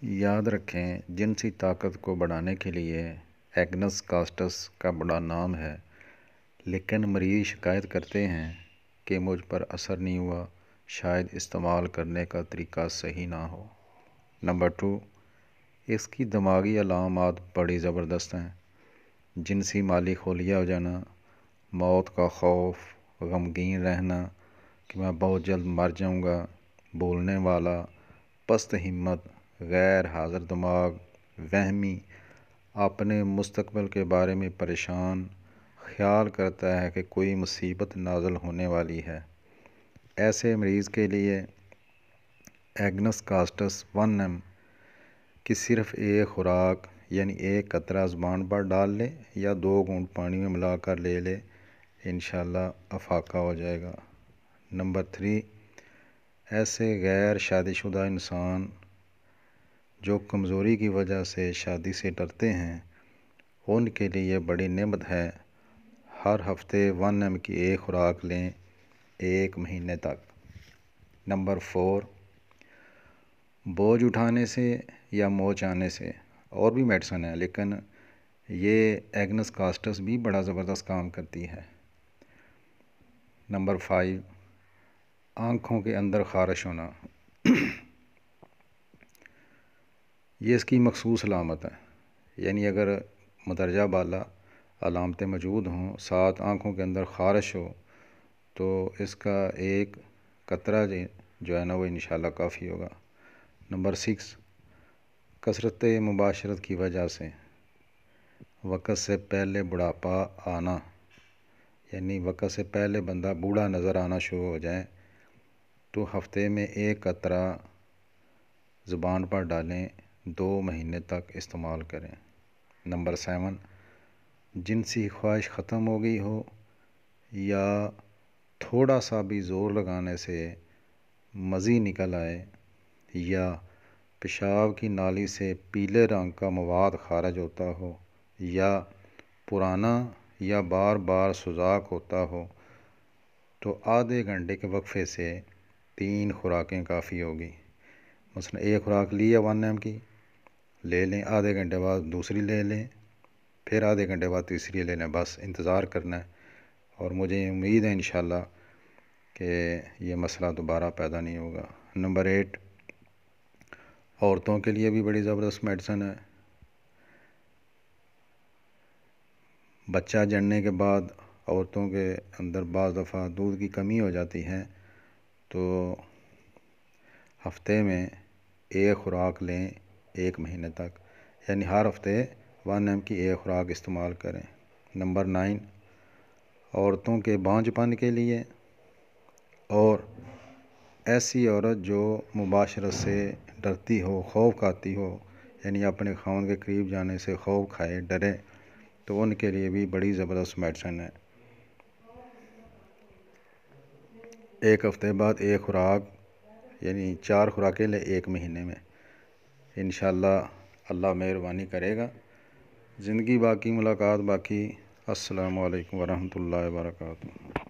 یاد رکھیں جنسی طاقت کو بڑھانے کے لیے ایگنس کاسٹس کا بڑا نام ہے، لیکن مریض شکایت کرتے ہیں کہ مجھ پر اثر نہیں ہوا، شاید استعمال کرنے کا طریقہ صحیح نہ ہو۔ نمبر 2، اس کی دماغی علامات بڑی زبردست ہیں۔ جنسی مالی خلیہ ہو جانا، موت کا خوف، غمگین رہنا کہ میں بہت جلد مر جاؤں گا، بولنے والا، پست ہمت، غیر حاضر دماغ، وہمی، اپنے مستقبل کے بارے میں پریشان، خیال کرتا ہے کہ کوئی مصیبت نازل ہونے والی ہے۔ ایسے مریض کے لیے ایگنس کاسٹس 1M کی صرف ایک خوراک یعنی ایک قطرہ زبان پر ڈال لے یا 2 گھونٹ پانی میں ملا کر لے لے، انشاءاللہ افاقہ ہو جائے گا۔ نمبر 3، ایسے غیر شادی شدہ انسان جو کمزوری کی وجہ سے شادی سے ڈرتے ہیں، ان کے لیے بڑی نعمت ہے۔ ہر ہفتے 1M کی ایک خوراک لیں 1 مہینے تک۔ نمبر 4، بوجھ اٹھانے سے یا موچ آنے سے اور بھی میڈیسن ہے، لیکن یہ ایگنس کاسٹس بھی بڑا زبردست کام کرتی ہے۔ نمبر 5، آنکھوں کے اندر خارش ہونا، یہ اس کی مخصوص علامت ہے، یعنی اگر مندرجہ بالا علامتیں موجود ہوں، ساتھ آنکھوں کے اندر خارش ہو، تو اس کا ایک قطرہ جو ہے نا وہ انشاءاللہ کافی ہوگا۔ نمبر 6، کثرت مباشرت کی وجہ سے وقت سے پہلے بڑھاپا آنا، یعنی وقت سے پہلے بندہ بوڑھا نظر آنا شروع ہو جائے، تو ہفتے میں 1 قطرہ زبان پر ڈالیں، 2 مہینے تک استعمال کریں۔ نمبر 7، جنسی خواہش ختم ہو گئی ہو یا تھوڑا سا بھی زور لگانے سے مزی نکل آئے یا پیشاب کی نالی سے پیلے رنگ کا مواد خارج ہوتا ہو یا پرانا یا بار بار سوزاک ہوتا ہو، تو آدھے گھنٹے کے وقفے سے 3 خوراکیں کافی ہوگی۔ مثلا ایک خوراک لی ہے 1M کی، لے لیں، آدھے گھنٹے بعد دوسری لے لیں، پھر آدھے گھنٹے بعد تیسری لے لیں، بس انتظار کرنا ہے، اور مجھے امید ہے انشاءاللہ کہ یہ مسئلہ دوبارہ پیدا نہیں ہوگا۔ نمبر 8، عورتوں کے لیے بھی بڑی زبردست میڈیسن ہے۔ بچہ جننے کے بعد عورتوں کے اندر بعض دفعہ دودھ کی کمی ہو جاتی ہے، تو ہفتے میں 1 خوراک لیں 1 مہینے تک، یعنی ہر ہفتے 1M کی 1 خوراک استعمال کریں۔ نمبر 9، عورتوں کے بانجھ پن کے لیے اور ایسی عورت جو مباشرت سے ڈرتی ہو، خوف کھاتی ہو، یعنی اپنے خاوند کے قریب جانے سے خوف کھائے، ڈرے، تو ان کے لیے بھی بڑی زبردست میڈیسن ہے۔ 1 ہفتے بعد 1 خوراک، یعنی 4 خوراکیں لیں 1 مہینے میں، انشاءاللہ اللہ مہربانی کرے گا۔ زندگی باقی، ملاقات باقی۔ السلام علیکم ورحمۃ اللہ وبرکاتہ۔